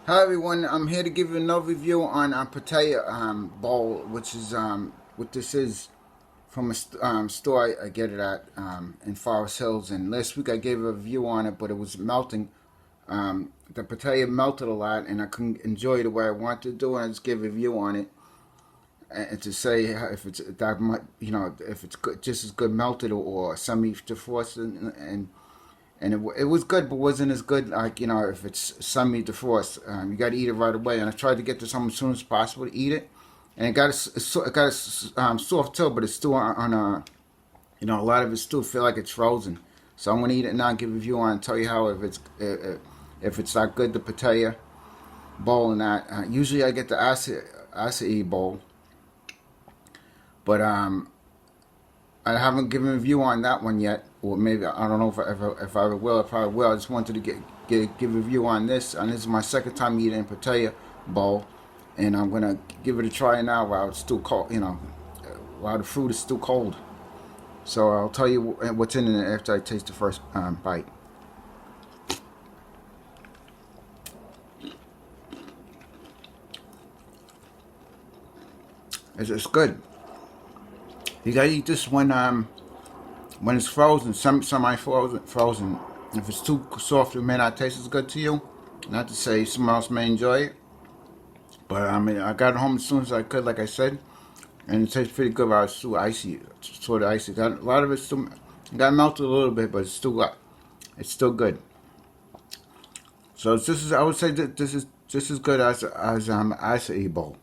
Hi everyone, I'm here to give you another review on Pitaya Bowl, which is what this is from a store I get it at in Forest Hills. And last week I gave a review on it, but it was melting. The Pitaya melted a lot, and I couldn't enjoy it the way I wanted to do. And I just gave a review on it, and to say if it's that much, if it's good, just as good melted or semi-defrosted, and it was good, but wasn't as good like if it's semi-defrost. You got to eat it right away. And I tried to get to something as soon as possible to eat it, and it got a soft toe, but it's still on a a lot of it still feel like it's frozen. So I'm gonna eat it now and give a review on it and tell you how if it's that good, the Pitaya bowl and that. Usually I get the acai bowl, but I haven't given a review on that one yet, or maybe I don't know if I ever will. I probably will. I just wanted to give a review on this, and this is my second time eating Pitaya Bowl, and I'm gonna give it a try now while it's still cold. While the fruit is still cold. So I'll tell you what's in it after I taste the first bite. It's good. You gotta eat this when it's frozen, semi-frozen. If it's too soft, it may not taste as good to you. Not to say someone else may enjoy it, but I mean, I got it home as soon as I could, like I said, and it tastes pretty good. But it's still icy, sort of icy. A lot of it still got melted a little bit, but it's still good. So this is, I would say that this is just as good as acai bowl.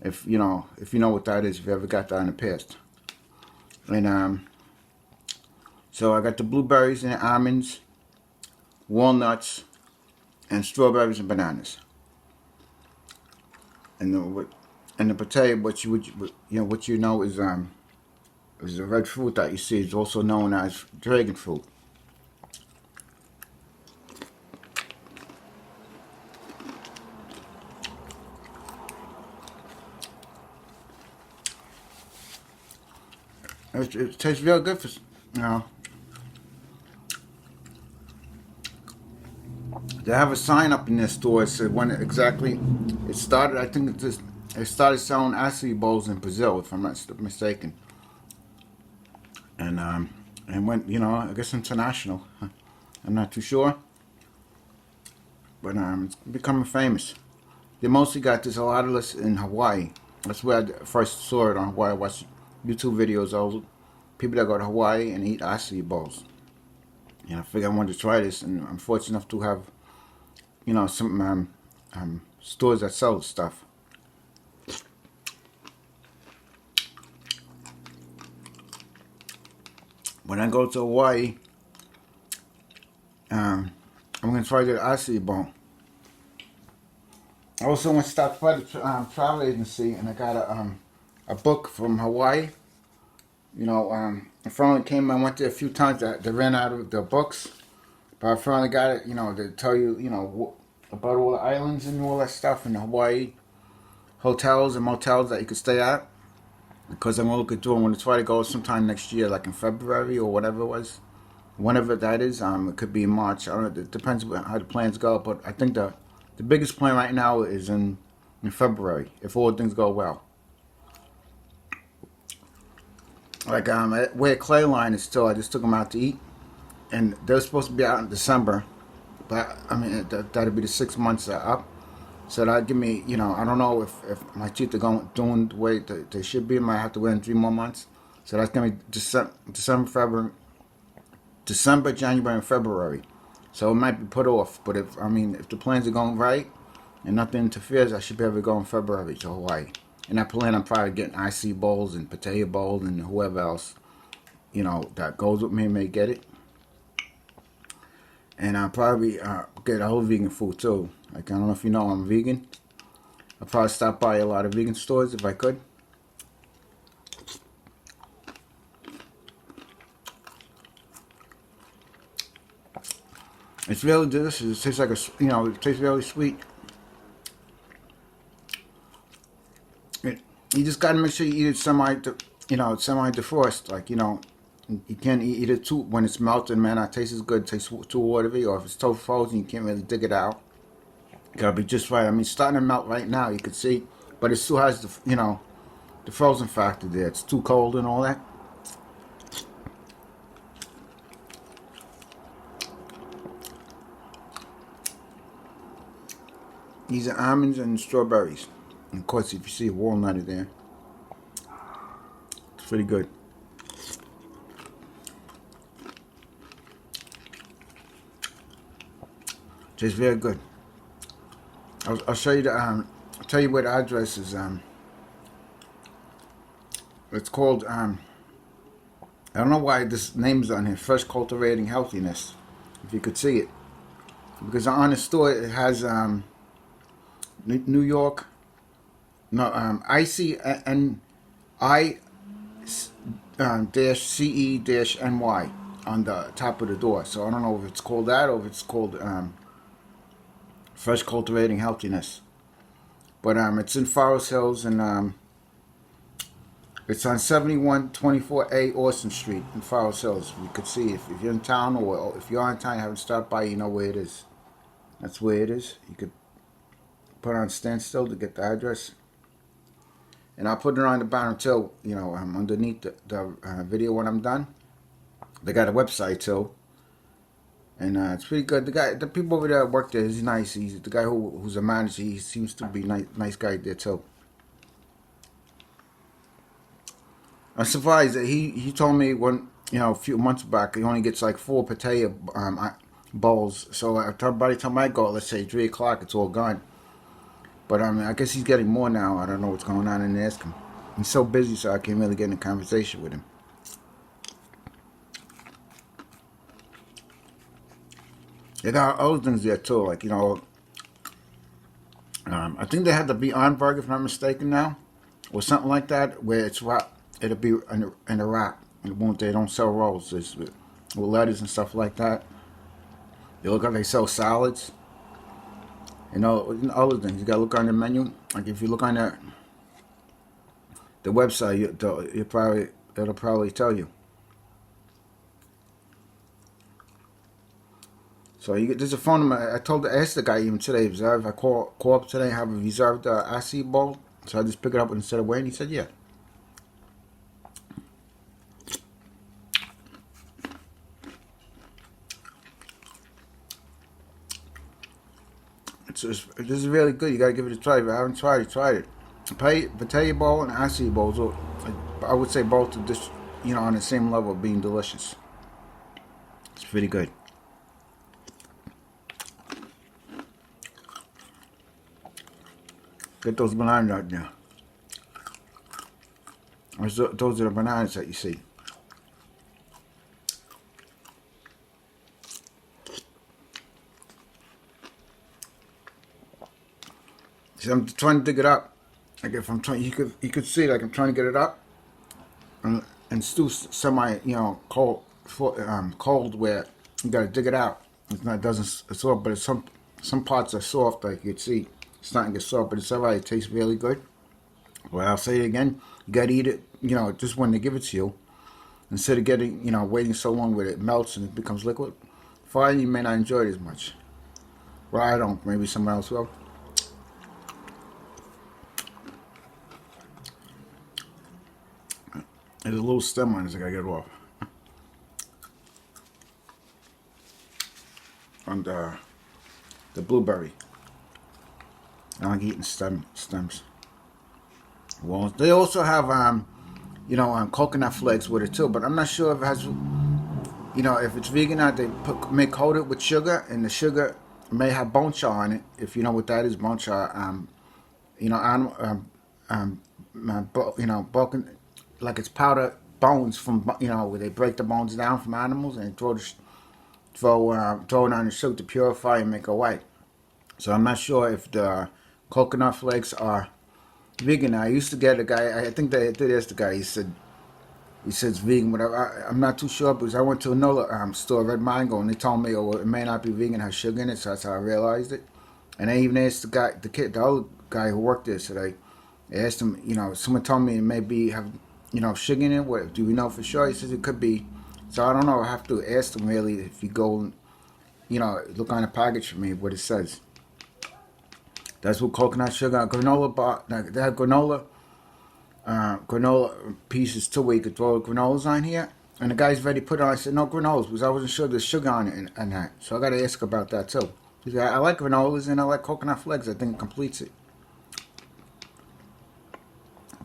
If you know what that is, if you ever got that in the past, and so I got the blueberries and almonds, walnuts, and strawberries and bananas. And the potato, what you know is the red fruit that you see is also known as dragon fruit. It tastes real good for you know. They have a sign up in their store that said when exactly it started. I think it started selling acai bowls in Brazil, if I'm not mistaken, and went I guess international. I'm not too sure, but it's becoming famous. They mostly got this a lot of this in Hawaii. That's where I first saw it on Hawaii. I watched YouTube videos of people that go to Hawaii and eat acai bowls. I figured I wanted to try this, and I'm fortunate enough to have some stores that sell stuff. When I go to Hawaii, I'm gonna try the acai bowl. I also went to stop by the travel agency, and I got a book from Hawaii. I finally came. I went there a few times. They ran out of the books, but I finally got it. They tell you, about all the islands and all that stuff in Hawaii, hotels and motels that you could stay at. Because I'm looking through. I'm going to try to go sometime next year, like in February or whatever it was, whenever that is. It could be in March. I don't know. It depends how the plans go. But I think the biggest plan right now is in February, if all things go well. Like where Clay Line is still, I just took them out to eat, and they're supposed to be out in December, but I mean that'll be the 6 months up. So that give me, I don't know if my teeth are doing the way they should be. I might have to wait in 3 more months. So that's gonna be December, January, and February. So it might be put off. But if the plans are going right and nothing interferes, I should be able to go in February to Hawaii. And I plan on probably getting acai bowls and Pitaya Bowl and whoever else, that goes with me may get it. And I'll probably get a whole vegan food too. Like, I don't know if you know I'm vegan. I'll probably stop by a lot of vegan stores if I could. It's really delicious. It tastes like it tastes really sweet. You just gotta make sure you eat it semi-defrost. Like, you can't eat it too when it's melted. Man, it tastes good. It tastes too watery. Or if it's too frozen, you can't really dig it out. Gotta be just right. I mean, it's starting to melt right now. You can see, but it still has the frozen factor there. It's too cold and all that. These are almonds and strawberries. And of course, if you see a walnut in there, it's pretty good. Just very good. I'll show you the I'll tell you where the address is. It's called I don't know why this name is on here. Fresh Cultivating Healthiness. If you could see it, because on the store it has New York, no ICNI dash CE dash NY on the top of the door. So I don't know if it's called that or if it's called Fresh Cultivating Healthiness. But it's in Forest Hills, and it's on 7124A Austin Street in Forest Hills. You could see if you're in town, or if you're in town you haven't stopped by, you know where it is. That's where it is. You could put on standstill to get the address. And I'll put it on the bottom too, underneath the video when I'm done. They got a website too. And it's pretty good. The people over there that work there, he's nice. He's the guy who's a manager. He seems to be nice guy there too. I'm surprised that he told me a few months back he only gets like 4 Pitaya bowls. So by the time I go, let's say 3 o'clock, it's all gone. But I guess he's getting more now. I don't know what's going on, and ask him. He's so busy, so I can't really get in a conversation with him. They got other things there too, like I think they had the Beyond Burger, if I'm not mistaken now, or something like that, where it's wrap. It'll be in a wrap. They don't sell rolls. It's with lettuce and stuff like that. They look like they sell salads. Other things. You gotta look on the menu. Like if you look on the website, it'll probably tell you. So there's a phone number. I asked the guy even today, if I call up today and have a reserved Pitaya Bowl, so I just pick it up instead of waiting. He said, yeah. This is really good. You gotta give it a try. If you haven't tried it, try it. Pitaya Bowl and Pitaya Bowls, I would say both are just, on the same level of being delicious. It's pretty good. Get those bananas out there. Those are the bananas that you see. See, I'm trying to dig it up. Like if I'm trying, you could see like I'm trying to get it up, and still semi, cold where you gotta dig it out. It doesn't soft, but some parts are soft. Like you could see, it's starting to get soft, but it's alright. It tastes really good. Well, I'll say it again. You gotta eat it, just when they give it to you, instead of getting, waiting so long where it melts and it becomes liquid. Fine, you may not enjoy it as much. Well, I don't. Maybe someone else will. There's a little stem on this, I gotta get it off. And the blueberry. I like eating stems. Well, they also have coconut flakes with it too, but I'm not sure if it has, if it's vegan or they may coat it with sugar, and the sugar may have bone char on it. If you know what that is, bone char. Animal, broken. Like it's powdered bones from where they break the bones down from animals and throw it on the sugar to purify and make it white. So I'm not sure if the coconut flakes are vegan. I used to get a guy. I think they did ask the guy. He said it's vegan, but I'm not too sure because I went to another store, Red Mango, and they told me, it may not be vegan, has sugar in it. So that's how I realized it. And I even asked the other guy who worked there. So they asked him, someone told me it may have sugar in it. What do we know for sure? He says it could be. So I don't know. I have to ask them really if you go, look on the package for me what it says. That's with coconut sugar. Granola bar. They have granola pieces too where you could throw granolas on here. And the guy's ready to put it on. I said, no granolas because I wasn't sure there's sugar on it and that. So I got to ask about that too. I like granolas and I like coconut flakes. I think it completes it.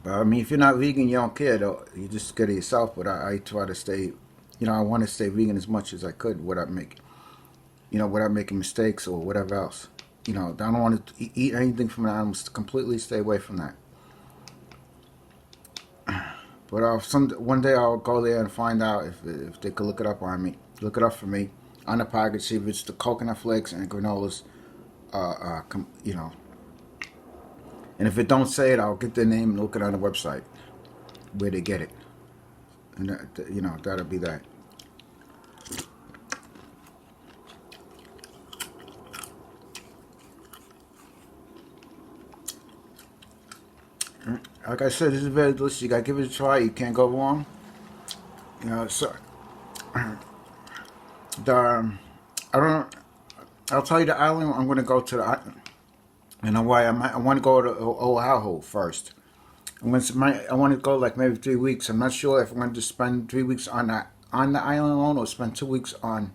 But I mean, if you're not vegan, you don't care though. You just get it yourself. But I try to stay, I want to stay vegan as much as I could without making mistakes or whatever else. I don't want to eat anything from the animals. Completely stay away from that. But one day I'll go there and find out if they could look it up for me on the package. See if it's the coconut flakes and granolas. And if it don't say it, I'll get their name and look it on the website where they get it. And that'll be that. Like I said, this is very delicious. You gotta give it a try. You can't go wrong. So I don't. I'll tell you the island I'm gonna go to. Why I want to go to Oahu first. I want to go like maybe 3 weeks. I'm not sure if I'm going to spend 3 weeks on the island alone or spend 2 weeks on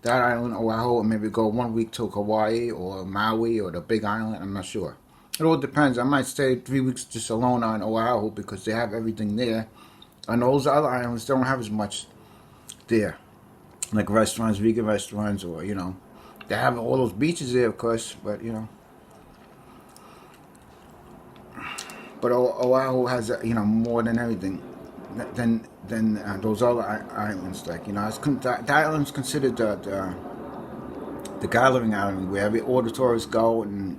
that island, Oahu, and maybe go 1 week to Hawaii or Maui or the Big Island. I'm not sure. It all depends. I might stay 3 weeks just alone on Oahu because they have everything there. On those other islands, they don't have as much there, like restaurants, vegan restaurants, or they have all those beaches there, of course, but But Oahu has more than everything than those other islands. Like the island's considered the gathering island where all the tourists go, and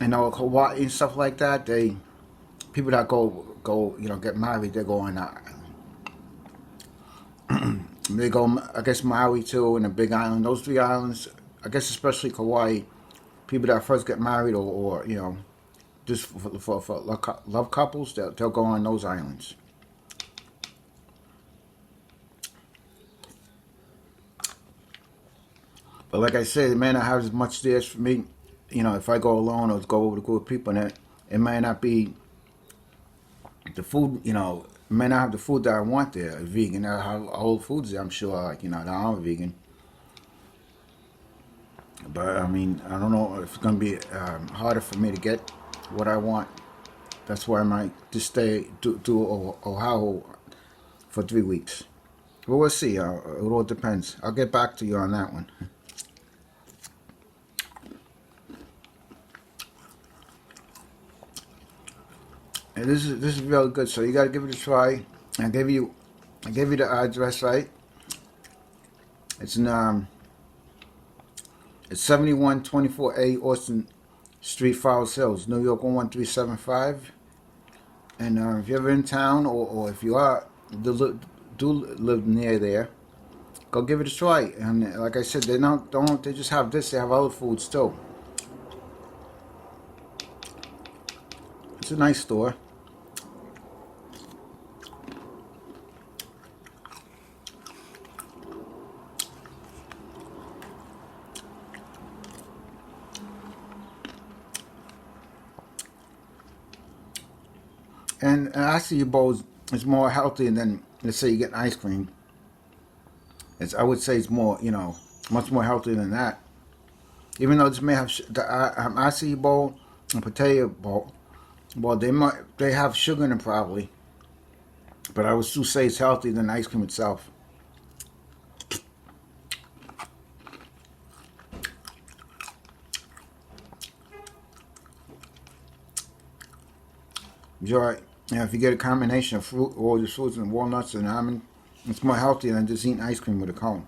Hawaii and stuff like that. People that go get married, they go on that island. They go, I guess, Maui too, and the Big Island. Those 3 islands, I guess, especially Hawaii. People that first get married or just for love couples, they'll go on those islands. But like I said, it may not have as much there for me. If I go alone or go with a group of people, and it may not be the food. It may not have the food that I want there. Vegan, they'll have whole foods there, I'm sure. That aren't vegan. But I mean, I don't know if it's gonna be harder for me to get what I want. That's why I might just stay to Oahu for 3 weeks. But we'll see. It all depends. I'll get back to you on that one. And this is really good. So you gotta give it a try. I gave you the address, right? It's in It's 7124A Austin Street, Forest Hills, New York 11375. And if you're ever in town, or if you do live near there, go give it a try. And like I said, they just have this. They have other foods too. It's a nice store. And Pitaya Bowl is more healthy than, let's say, you get ice cream. I would say it's more, much more healthy than that. Even though this may have the Pitaya Bowl and Pitaya Bowl, well, they have sugar in it probably, but I would still say it's healthier than ice cream itself. You're right. If you get a combination of fruit, all the fruits and walnuts and almond, it's more healthy than just eating ice cream with a cone.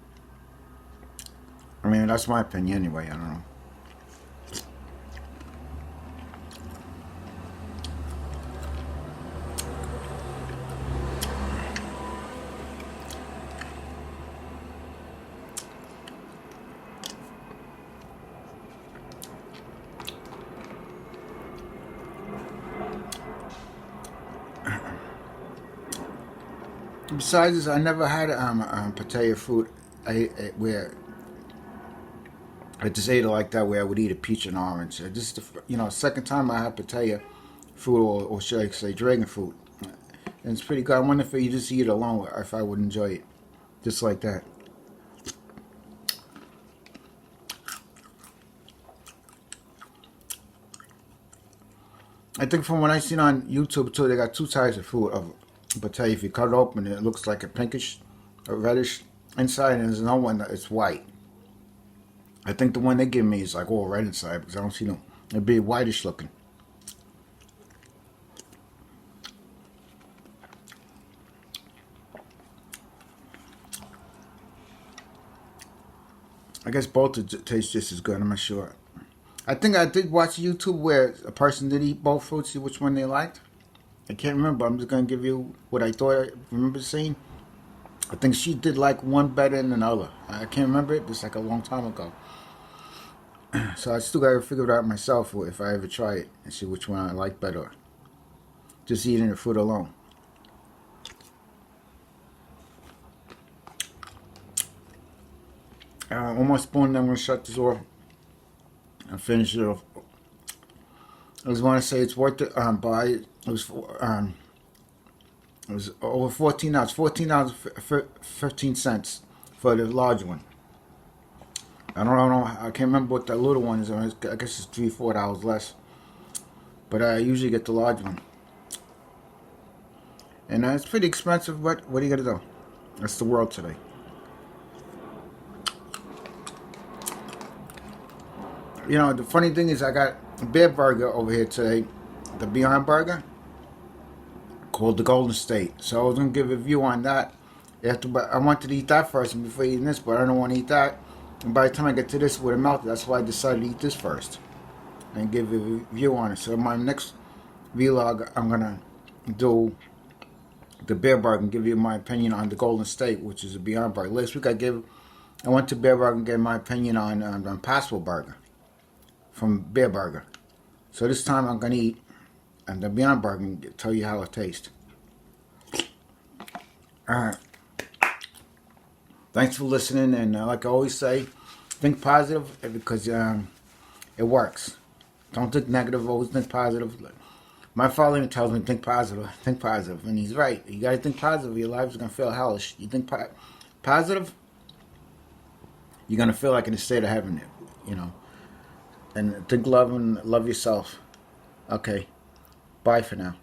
I mean, that's my opinion anyway. I don't know. Besides this, I never had Pitaya fruit where I just ate it like that way I would eat a peach and orange. Just, second time I had Pitaya fruit, or should I say dragon fruit. And it's pretty good. I wonder if you just eat it alone, or if I would enjoy it. Just like that. I think from what I've seen on YouTube too, they got two types of fruit of Pitaya. If you cut it open, it looks like a pinkish or reddish inside, and there's another one that it's white. I think the one they give me is like all red inside because I don't see them. It'd be whitish looking. I guess both taste just as good. I'm not sure. I think I did watch YouTube where a person did eat both fruits, see which one they liked. I can't remember. I'm just gonna give you what I thought I remember seeing. I think she did like one better than another. I can't remember it. It's like a long time ago. So I still gotta figure it out myself if I ever try it and see which one I like better. Just eating the fruit alone. One more spoon, then I'm gonna shut this off and finish it off. I just want to say it's worth it. Buy it. It was over $14. $14.15 for the large one. I don't know. I can't remember what that little one is. I guess it's $3-4 less. But I usually get the large one, and it's pretty expensive. But what are you gonna do? That's the world today. The funny thing is I got a beer burger over here today, the Beyond Burger, called the Golden State. So I was going to give a review on that. But I wanted to eat that first before eating this, but I don't want to eat that. And by the time I get to this, it would have melted. That's why I decided to eat this first and give a review on it. So in my next vlog, I'm going to do the beer burger and give you my opinion on the Golden State, which is a Beyond Burger. Last week I went to Beer Burger and gave my opinion on Impossible Burger from Beer Burger. So this time I'm going to eat the Beyond Burger and tell you how it tastes. Alright. Thanks for listening, and like I always say, think positive because it works. Don't think negative, always think positive. My father tells me think positive, and he's right. You got to think positive, your life is going to feel hellish. You think positive, you're going to feel like in a state of heaven, And think love and love yourself. Okay. Bye for now.